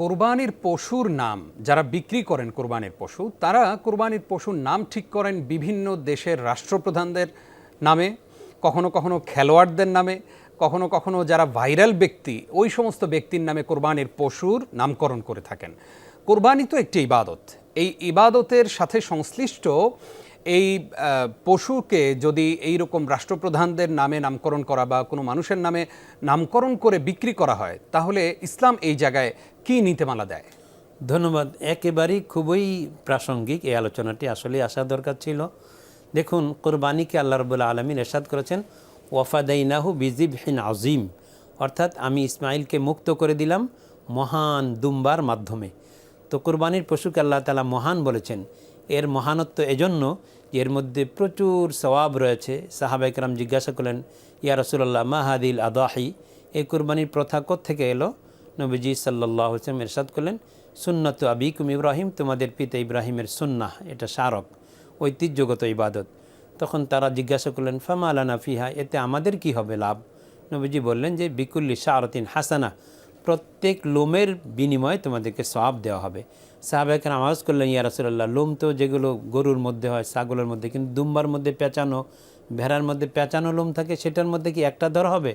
কোরবানির পশুর নাম যারা বিক্রি করেন কোরবানির পশু, তারা কোরবানির পশুর নাম ঠিক করেন বিভিন্ন দেশের রাষ্ট্রপ্রধানদের নামে, কখনো কখনো খেলোয়াড়দের নামে, কখনো কখনো যারা ভাইরাল ব্যক্তি ওই সমস্ত ব্যক্তির নামে কোরবানির পশুর নামকরণ করে থাকেন। কোরবানি তো একটি ইবাদত, এই ইবাদতের সাথে সংশ্লিষ্ট এই পশুকে যদি এই রকম রাষ্ট্রপ্রধানদের নামে নামকরণ করা বা কোনো মানুষের নামে নামকরণ করে বিক্রি করা হয়, তাহলে ইসলাম এই জায়গায় কি নীতিমালা দেয়? ধন্যবাদ। একেবারেই খুবই প্রাসঙ্গিক এই আলোচনাটি আসলে আসা দরকার ছিল। দেখুন, কোরবানিকে আল্লাহ রাব্বুল আলামিন ইরশাদ করেছেন ওয়াফাদাইনাহু বিযিবহিন আযীম, অর্থাৎ আমি ইসমাইলকে মুক্ত করে দিলাম মহান দুম্বার মাধ্যমে। তো কোরবানির পশুকে আল্লাহ তাআলা মহান বলেছেন। এর মহানত্ব এজন্য যে এর মধ্যে প্রচুর সওয়াব রয়েছে। সাহাবায়ে কেরাম জিজ্ঞাসা করলেন, ইয়া রাসূলুল্লাহ মা হাদিল আদাহি, এই কোরবানির প্রথা কোত্থেকে এলো? নবীজি সাল্লাল্লাহু আলাইহি ওয়াসাল্লাম ইরশাদ করলেন, সুন্নাত আবিকুম ইব্রাহিম, তোমাদের পিতা ইব্রাহিমের সুন্নাহ, এটা স্মারক, ঐতিহ্যগত ইবাদত। তখন তারা জিজ্ঞাসা করলেন, ফামা লানা ফিহা, এতে আমাদের কি হবে লাভ? নবীজি বললেন যে বিকুল্লি শারাতিন হাসানা, প্রত্যেক লোমের বিনিময়ে তোমাদেরকে সওয়াব দেওয়া হবে। সাহাবায়ে কেরাম আওয়াজ করলেন, ইয়া রাসূলুল্লাহ, লোম তো যেগুলো গরুর মধ্যে হয়, ছাগলের মধ্যে, কিন্তু দুম্বার মধ্যে পেঁচানো, ভেড়ার মধ্যে পেঁচানো লোম থাকে, সেটার মধ্যে কি একটা দর হবে?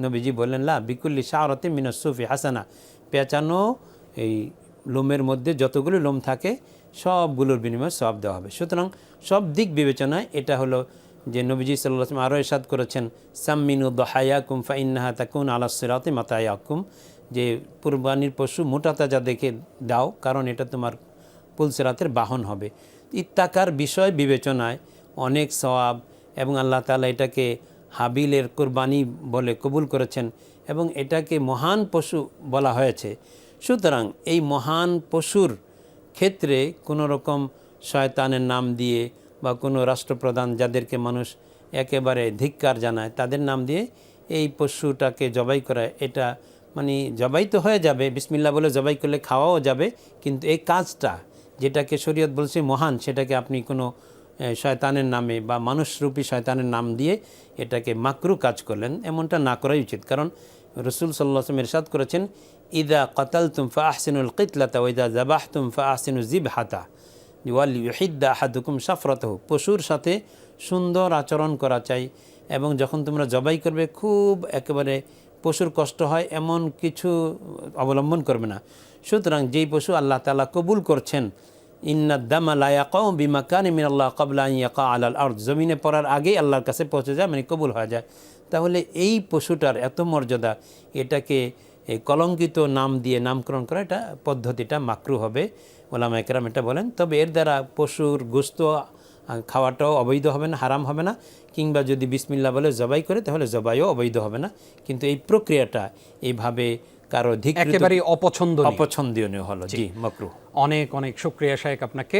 নবীজি বললেন, লা বিকুল্লি শারাতিন মিনাস সুফি হাসানা, পেঁচানো এই লোমের মধ্যে যতগুলো লোম থাকে সবগুলোর বিনিময়ে সওয়াব দেওয়া হবে। সুতরাং সব দিক বিবেচনায় এটা হলো যে নবীজি সাল্লাল্লাহু আলাইহি ওয়াসাল্লাম আরও ইরশাদ করেছেন, সাম্মিনু দহায়াকুম ফাইন্নাহা তাকুন আলা সিরাতি মাতায়াকুম, যে কুরবানির পশু মোটা তাজা দেখে দাও, কারণ এটা তোমার পুলসিরাতের বাহন হবে। ইত্তাকার বিষয় বিবেচনায় অনেক সওয়াব, এবং আল্লাহ তাআলা এটাকে হাবিলের কুরবানি বলে কবুল করেছেন এবং এটাকে মহান পশু বলা হয়েছে। সুতরাং এই মহান পশুর ক্ষেত্রে কোনো রকম শয়তানের নাম দিয়ে বা কোনো রাষ্ট্রপ্রধান যাদেরকে মানুষ একেবারে ধিক্কার জানায় তাদের নাম দিয়ে এই পশুটাকে জবাই করা, এটা মানে জবাই তো হয়ে যাবে, বিসমিল্লাহ বলে জবাই করলে খাওয়াও যাবে, কিন্তু এই কাজটা যেটাকে শরীয়ত বলছে মহান, সেটাকে আপনি কোনো শয়তানের নামে বা মানুষরূপী শয়তানের নাম দিয়ে এটাকে মাকরু কাজ করলেন, এমনটা না করাই উচিত। কারণ রাসূল সাল্লাল্লাহু আলাইহি ওয়াসাল্লাম ইরশাদ করেছেন, ইদা কাতালতুম ফাআহসিনুল কিতলাতা ওয়া ইদা যাবাহতুম ফাআহসিনু যিবহাতা ওয়াল ইউহিদ্দা আহাদুকুম শাফরাতাহু, পশুর সাথে সুন্দর আচরণ করা চাই, এবং যখন তোমরা জবাই করবে খুব একেবারে পশুর কষ্ট হয় এমন কিছু অবলম্বন করবে না। সুতরাং যেই পশু আল্লাহ তাআলা কবুল করছেন, ইন্নাদ দামা লা ইয়াকাউ বিমাকানি মিনাল্লাহ ক্বাবলা আন ইয়াকা আলাল আরদ, জমিনে পড়ার আগেই আল্লাহর কাছে পৌঁছে যায়, মানে কবুল হয়ে যায়। তাহলে এই পশুটার এত মর্যাদা, এটাকে কলঙ্কিত নাম দিয়ে নামকরণ করা, এটা পদ্ধতিটা মাকরু হবে, ওলামায়ে কেরাম এটা বলেন। তবে এর দ্বারা পশুর গোশত খাওয়াটাও অবৈধ হবে না, হারাম হবে না, কিংবা যদি বিসমিল্লাহ বলে জবাই করে তাহলে জবাইও অবৈধ হবে না, কিন্তু এই প্রক্রিয়াটা এইভাবে কারো একেবারেই অপছন্দনীয় হলো, জি মাকরু। অনেক অনেক শুকরিয়া শায়েখ আপনাকে।